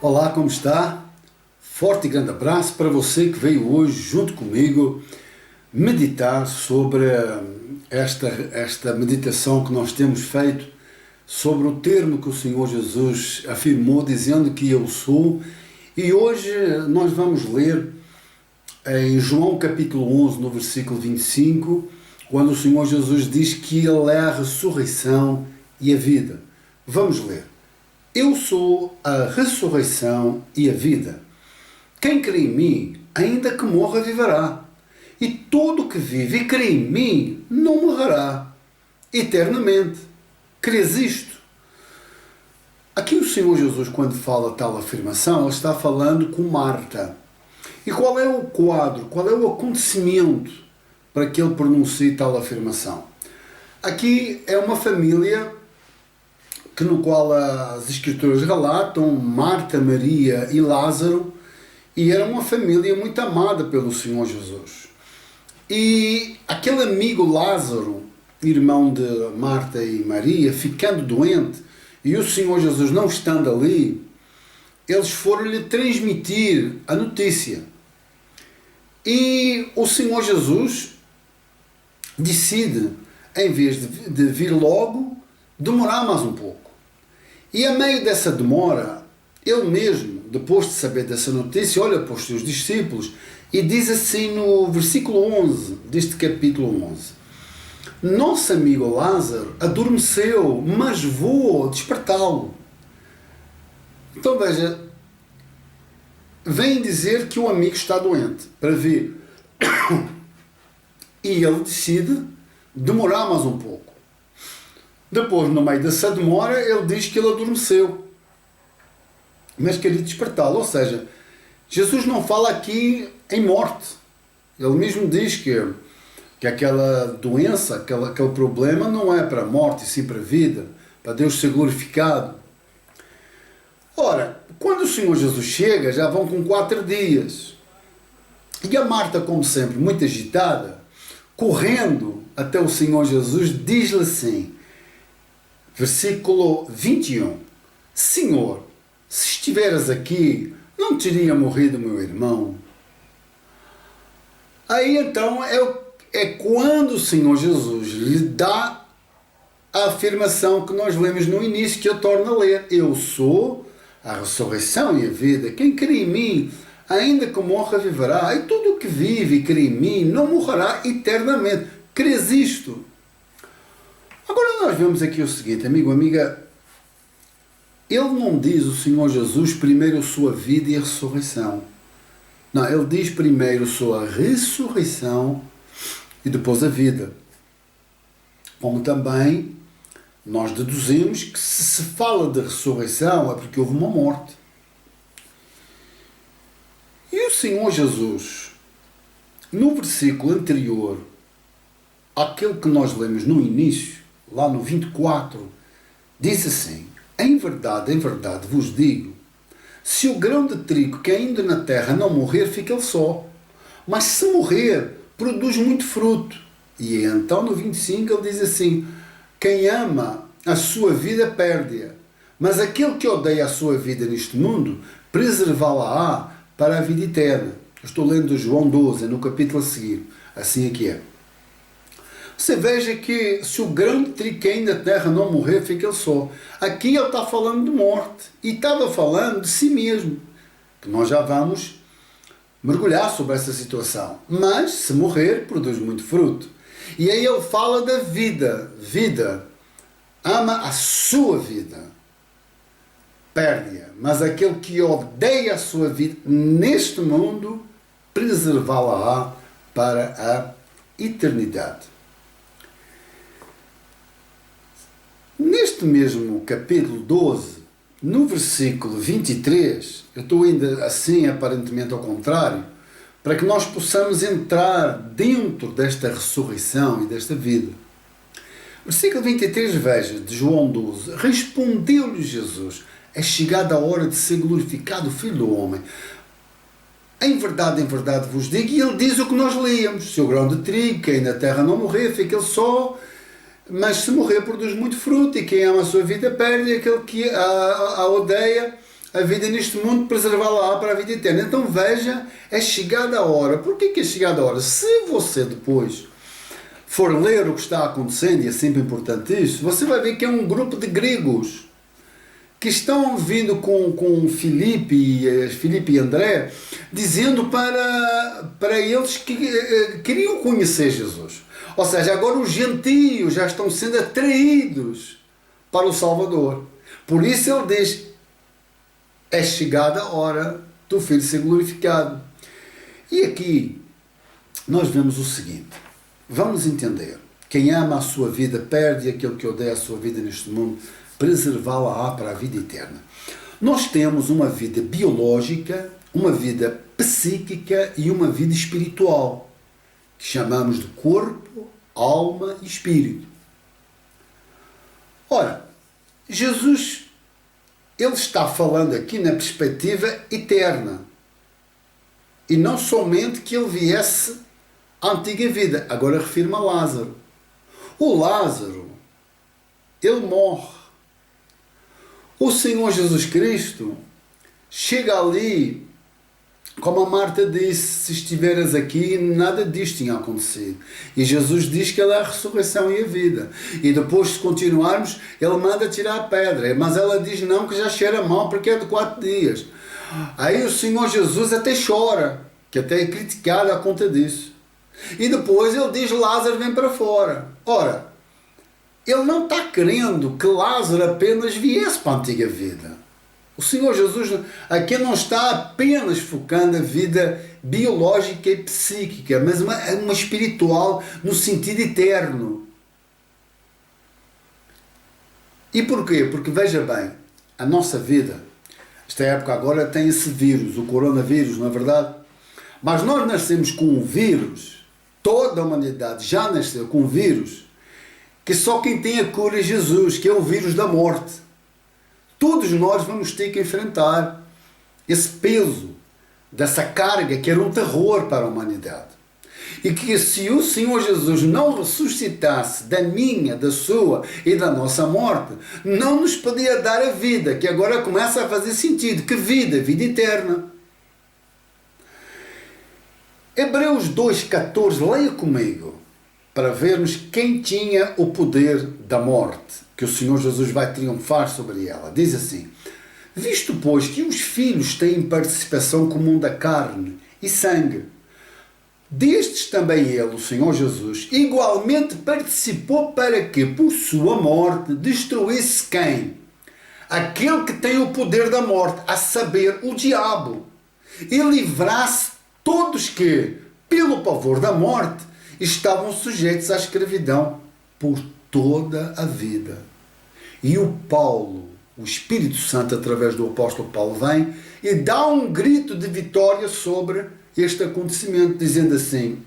Olá, como está? Forte e grande abraço para você que veio hoje junto comigo meditar sobre esta meditação que nós temos feito sobre o termo que o Senhor Jesus afirmou dizendo que eu sou, e hoje nós vamos ler em João capítulo 11 no versículo 25, quando o Senhor Jesus diz que Ele é a ressurreição e a vida. Vamos ler. Eu sou a ressurreição e a vida. Quem crê em mim, ainda que morra, viverá. E todo que vive e crê em mim, não morrerá eternamente. Crês isto? Aqui o Senhor Jesus, quando fala tal afirmação, ele está falando com Marta. E qual é o quadro, qual é o acontecimento para que ele pronuncie tal afirmação? Aqui é uma família no qual as Escrituras relatam Marta, Maria e Lázaro, e era uma família muito amada pelo Senhor Jesus. E aquele amigo Lázaro, irmão de Marta e Maria, ficando doente, e o Senhor Jesus não estando ali, eles foram-lhe transmitir a notícia. E o Senhor Jesus decide, em vez de vir logo, demorar mais um pouco. E a meio dessa demora, ele mesmo, depois de saber dessa notícia, olha para os seus discípulos e diz assim no versículo 11 deste capítulo 11: Nosso amigo Lázaro adormeceu, mas vou despertá-lo. Então veja, vem dizer que o amigo está doente para vir. E ele decide demorar mais um pouco. Depois, no meio dessa demora, ele diz que ele adormeceu, mas queria despertá-lo. Ou seja, Jesus não fala aqui em morte. Ele mesmo diz que aquela doença, aquele problema não é para a morte, e sim para a vida, para Deus ser glorificado. Ora, quando o Senhor Jesus chega, já vão com 4 dias. E a Marta, como sempre, muito agitada, correndo até o Senhor Jesus, diz-lhe assim, versículo 21, Senhor, se estiveras aqui, não teria morrido meu irmão? Aí então é quando o Senhor Jesus lhe dá a afirmação que nós lemos no início, que eu torno a ler. Eu sou a ressurreição e a vida. Quem crê em mim, ainda que morra, viverá. E todo o que vive e crê em mim, não morrerá eternamente. Crês isto? Agora nós vemos aqui o seguinte, amigo, amiga, ele não diz, o Senhor Jesus, primeiro a sua vida e a ressurreição. Não, ele diz primeiro a sua ressurreição e depois a vida. Como também nós deduzimos que se fala de ressurreição é porque houve uma morte. E o Senhor Jesus, no versículo anterior àquele que nós lemos no início, lá no 24, diz assim, em verdade vos digo, se o grão de trigo que ainda na terra não morrer, fica ele só. Mas se morrer, produz muito fruto. E então no 25 ele diz assim, quem ama a sua vida perde-a, mas aquele que odeia a sua vida neste mundo, preservá-la-á para a vida eterna. Eu estou lendo João 12, no capítulo a seguir. Assim aqui é. Você veja que se o grão de trigo que ainda na terra não morrer, fica ele só. Aqui ele está falando de morte. E estava falando de si mesmo. Que nós já vamos mergulhar sobre essa situação. Mas, se morrer, produz muito fruto. E aí ele fala da vida. Vida. Ama a sua vida. Perde-a. Mas aquele que odeia a sua vida neste mundo, preservá-la-á para a eternidade. Neste mesmo capítulo 12, no versículo 23, eu estou ainda assim aparentemente ao contrário, para que nós possamos entrar dentro desta ressurreição e desta vida. Versículo 23, veja, de João 12, respondeu-lhe Jesus, é chegada a hora de ser glorificado o Filho do Homem. Em verdade vos digo, e ele diz o que nós líamos, se o grão de trigo que ainda na terra não morrer, fica ele só, mas se morrer produz muito fruto, e quem ama a sua vida perde, e aquele que a odeia a vida neste mundo, preservá-la para a vida eterna. Então veja, é chegada a hora. Por que é chegada a hora? Se você depois for ler o que está acontecendo, e é sempre importante isso, você vai ver que é um grupo de gregos que estão vindo com Filipe e André, dizendo para eles que queriam conhecer Jesus. Ou seja, agora os gentios já estão sendo atraídos para o Salvador. Por isso ele diz, é chegada a hora do Filho ser glorificado. E aqui nós vemos o seguinte, vamos entender, quem ama a sua vida perde, aquele que odeia a sua vida neste mundo preservá-la para a vida eterna. Nós temos uma vida biológica, uma vida psíquica e uma vida espiritual, que chamamos de corpo, alma e espírito. Ora, Jesus, ele está falando aqui na perspectiva eterna, e não somente que ele viesse à antiga vida. Agora refiro-me a Lázaro. O Lázaro, ele morre. O Senhor Jesus Cristo chega ali, como a Marta disse, se estiveres aqui, nada disto tinha acontecido. E Jesus diz que Ele é a ressurreição e a vida. E depois, se continuarmos, Ele manda tirar a pedra. Mas ela diz não, que já cheira mal, porque é de 4 dias. Aí o Senhor Jesus até chora, que até é criticado à conta disso. E depois Ele diz, Lázaro vem para fora. Ora, Ele não está querendo que Lázaro apenas viesse para a antiga vida. O Senhor Jesus aqui não está apenas focando a vida biológica e psíquica, mas uma espiritual no sentido eterno. E porquê? Porque veja bem, a nossa vida, esta época agora tem esse vírus, o coronavírus, não é verdade? Mas nós nascemos com um vírus, toda a humanidade já nasceu com um vírus, que só quem tem a cura é Jesus, que é o vírus da morte. Todos nós vamos ter que enfrentar esse peso, dessa carga que era um terror para a humanidade. E que se o Senhor Jesus não ressuscitasse da minha, da sua e da nossa morte, não nos podia dar a vida, que agora começa a fazer sentido. Que vida? Vida eterna. Hebreus 2,14, leia comigo, para vermos quem tinha o poder da morte, que o Senhor Jesus vai triunfar sobre ela. Diz assim, visto pois que os filhos têm participação comum da carne e sangue, destes também ele, o Senhor Jesus, igualmente participou para que, por sua morte, destruísse quem? Aquele que tem o poder da morte, a saber, o diabo, e livrasse todos que, pelo pavor da morte, estavam sujeitos à escravidão por toda a vida. E o Paulo, o Espírito Santo, através do apóstolo Paulo, vem e dá um grito de vitória sobre este acontecimento, dizendo assim,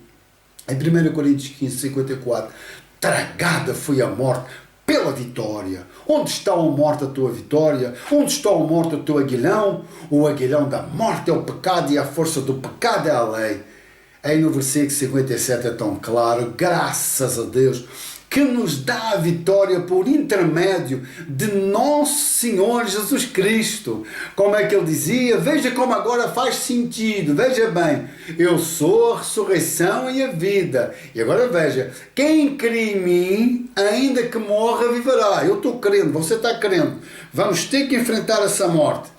em 1 Coríntios 15, 54, tragada foi a morte pela vitória. Onde está, ó morte, a tua vitória? Onde está, ó morte, o teu aguilhão? O aguilhão da morte é o pecado e a força do pecado é a lei. Aí no versículo 57 é tão claro, graças a Deus, que nos dá a vitória por intermédio de nosso Senhor Jesus Cristo. Como é que ele dizia? Veja como agora faz sentido. Veja bem, eu sou a ressurreição e a vida. E agora veja, quem crê em mim, ainda que morra, viverá. Eu estou crendo, você está crendo. Vamos ter que enfrentar essa morte.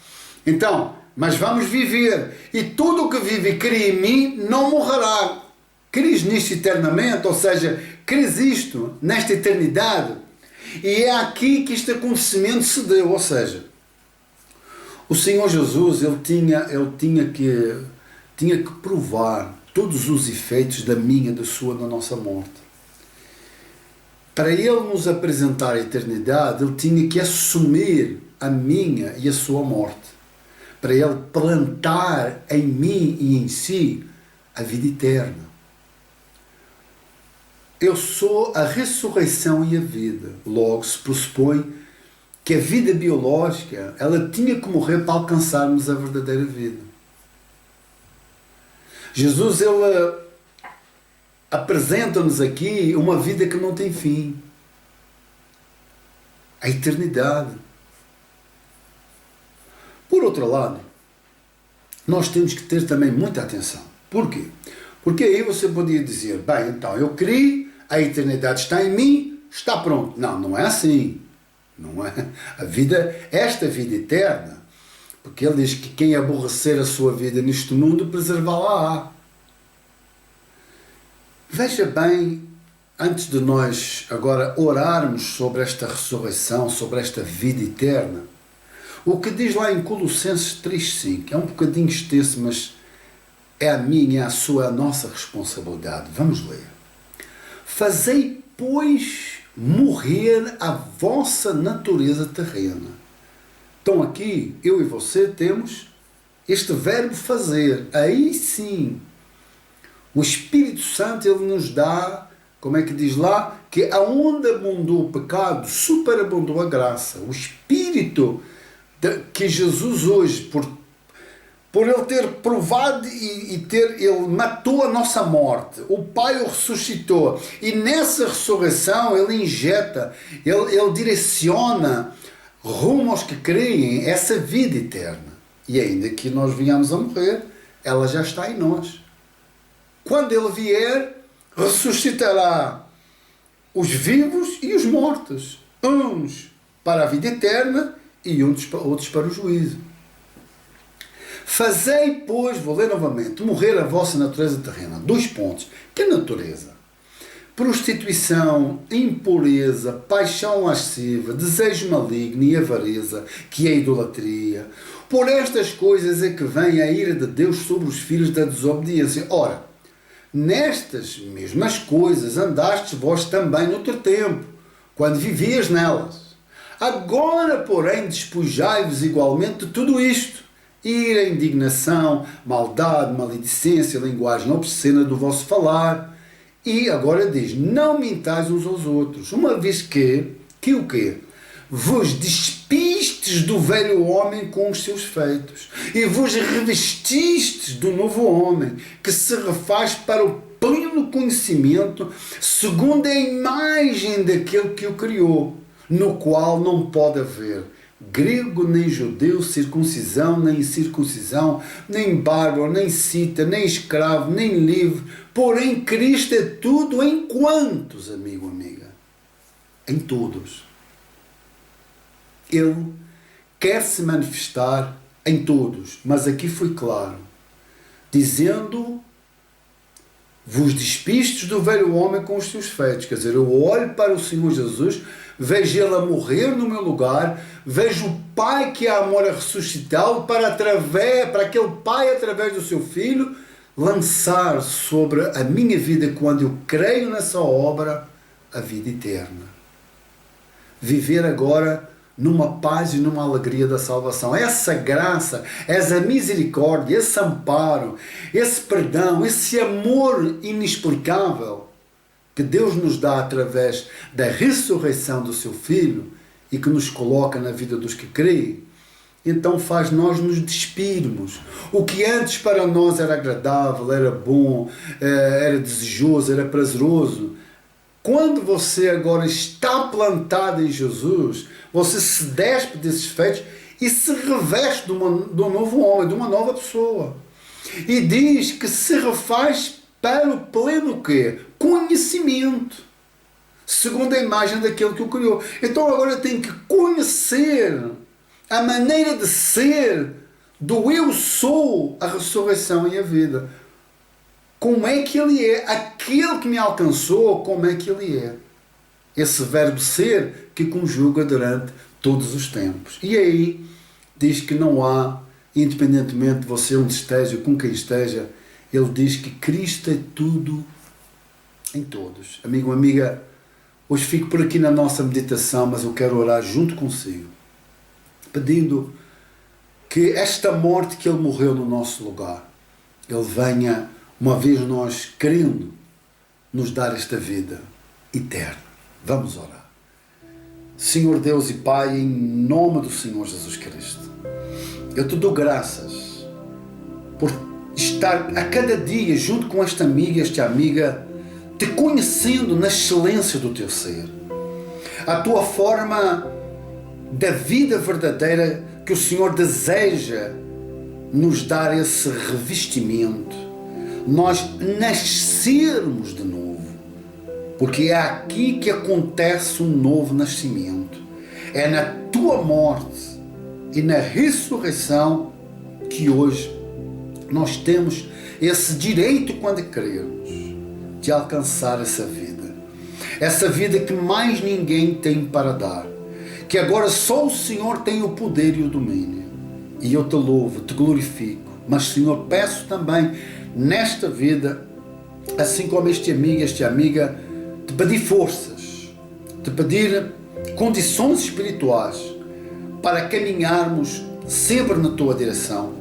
Então, mas vamos viver. E tudo o que vive e crê em mim não morrerá. Crês nisto eternamente, ou seja, crês isto nesta eternidade. E é aqui que este acontecimento se deu, ou seja, o Senhor Jesus ele tinha que provar todos os efeitos da minha, da sua, da nossa morte. Para ele nos apresentar a eternidade, ele tinha que assumir a minha e a sua morte. Para ele plantar em mim e em si a vida eterna. Eu sou a ressurreição e a vida. Logo, se pressupõe que a vida biológica, ela tinha que morrer para alcançarmos a verdadeira vida. Jesus, ele apresenta-nos aqui uma vida que não tem fim. A eternidade. Por outro lado, nós temos que ter também muita atenção. Por quê? Porque aí você podia dizer, bem, então eu criei, a eternidade está em mim, está pronto. Não, não é assim. Não é. Esta vida eterna, porque ele diz que quem aborrecer a sua vida neste mundo, preservá-la-á. Veja bem, antes de nós agora orarmos sobre esta ressurreição, sobre esta vida eterna, o que diz lá em Colossenses 3,5, é um bocadinho extenso, mas é a minha, a sua, a nossa responsabilidade. Vamos ler. Fazei, pois, morrer a vossa natureza terrena. Então aqui, eu e você temos este verbo fazer. Aí sim, o Espírito Santo, ele nos dá, como é que diz lá? Que aonde abundou o pecado, superabundou a graça. O Espírito que Jesus hoje, por ele ter provado ele matou a nossa morte, o Pai o ressuscitou, e nessa ressurreição ele injeta, ele direciona rumo aos que creem essa vida eterna. E ainda que nós venhamos a morrer, ela já está em nós. Quando ele vier, ressuscitará os vivos e os mortos, uns para a vida eterna e outros para o juízo. Fazei, pois, vou ler novamente, morrer a vossa natureza terrena. 2 pontos. Que natureza? Prostituição, impureza, paixão lasciva, desejo maligno e avareza, que é idolatria. Por estas coisas é que vem a ira de Deus sobre os filhos da desobediência. Ora, nestas mesmas coisas andastes vós também no outro tempo, quando vivias nelas. Agora, porém, despojai-vos igualmente de tudo isto: ira, indignação, maldade, maledicência, linguagem obscena do vosso falar. E agora diz, não mintais uns aos outros, uma vez que o quê? Vos despistes do velho homem com os seus feitos, e vos revestistes do novo homem, que se refaz para o pleno conhecimento, segundo a imagem daquele que o criou, no qual não pode haver grego nem judeu, circuncisão nem incircuncisão, nem bárbaro, nem cita, nem escravo, nem livre, porém Cristo é tudo em quantos, amigo, amiga? Em todos. Ele quer se manifestar em todos, mas aqui foi claro, dizendo: vos despistes do velho homem com os seus feitos. Quer dizer, eu olho para o Senhor Jesus, vejo Ele a morrer no meu lugar, vejo o Pai que é amor a ressuscitá-lo para aquele Pai, através do seu Filho, lançar sobre a minha vida, quando eu creio nessa obra, a vida eterna. Viver agora numa paz e numa alegria da salvação. Essa graça, essa misericórdia, esse amparo, esse perdão, esse amor inexplicável que Deus nos dá através da ressurreição do seu Filho e que nos coloca na vida dos que creem, então faz nós nos despirmos. O que antes para nós era agradável, era bom, era desejoso, era prazeroso, quando você agora está plantado em Jesus, você se despe desses feitos e se reveste de um novo homem, de uma nova pessoa. E diz que se refaz para o pleno quê? Conhecimento, segundo a imagem daquele que o criou. Então agora eu tenho que conhecer a maneira de ser do eu sou, a ressurreição e a vida. Como é que ele é? Aquele que me alcançou, como é que ele é? Esse verbo ser que conjuga durante todos os tempos. E aí diz que não há, independentemente de você onde esteja, com quem esteja, ele diz que Cristo é tudo em todos. Amigo, amiga, hoje fico por aqui na nossa meditação, mas eu quero orar junto consigo, pedindo que esta morte que ele morreu no nosso lugar, ele venha, uma vez nós crendo, nos dar esta vida eterna. Vamos orar. Senhor Deus e Pai, em nome do Senhor Jesus Cristo, eu te dou graças por estar a cada dia junto com esta amiga, te conhecendo na excelência do teu ser, a tua forma da vida verdadeira que o Senhor deseja nos dar esse revestimento, nós nascermos de novo, porque é aqui que acontece um novo nascimento. É na tua morte e na ressurreição que hoje nós temos esse direito, quando crermos, de alcançar essa vida que mais ninguém tem para dar, que agora só o Senhor tem o poder e o domínio. E eu te louvo, te glorifico, mas Senhor, peço também nesta vida, assim como este amigo, esta amiga, te pedir forças, te pedir condições espirituais para caminharmos sempre na tua direção,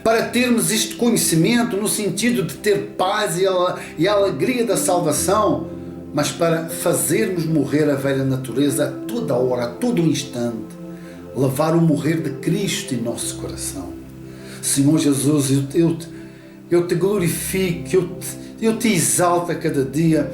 para termos este conhecimento no sentido de ter paz e a alegria da salvação, mas para fazermos morrer a velha natureza a toda hora, a todo instante, levar o morrer de Cristo em nosso coração. Senhor Jesus, eu te glorifico, eu te exalto a cada dia,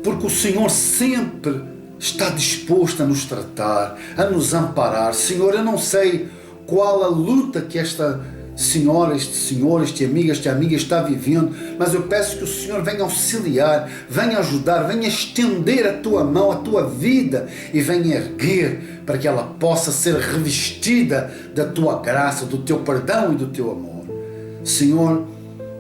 porque o Senhor sempre está disposto a nos tratar, a nos amparar. Senhor, eu não sei qual a luta que esta senhora, este amigo, esta amiga está vivendo, mas eu peço que o Senhor venha auxiliar, venha ajudar, venha estender a tua mão, a tua vida, e venha erguer para que ela possa ser revestida da tua graça, do teu perdão e do teu amor. Senhor,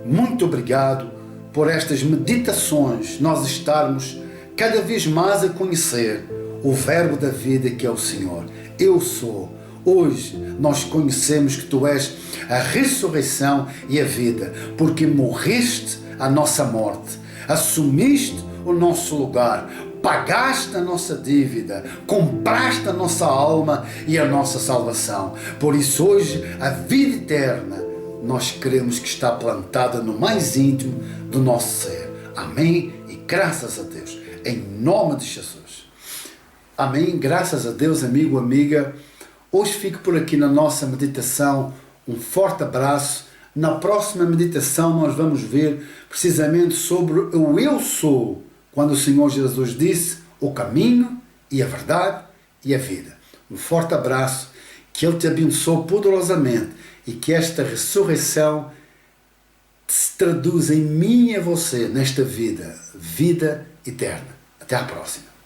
muito obrigado por estas meditações, nós estarmos cada vez mais a conhecer o verbo da vida, que é o Senhor. Eu sou. Hoje nós conhecemos que tu és a ressurreição e a vida, porque morreste a nossa morte, assumiste o nosso lugar, pagaste a nossa dívida, compraste a nossa alma e a nossa salvação. Por isso hoje a vida eterna nós queremos que está plantada no mais íntimo do nosso ser. Amém? E graças a Deus, em nome de Jesus. Amém? Graças a Deus, amigo, amiga. Hoje fico por aqui na nossa meditação. Um forte abraço. Na próxima meditação nós vamos ver precisamente sobre o eu sou, quando o Senhor Jesus disse o caminho e a verdade e a vida. Um forte abraço, que Ele te abençoe poderosamente e que esta ressurreição se traduza em mim e em você nesta vida eterna. Até à próxima.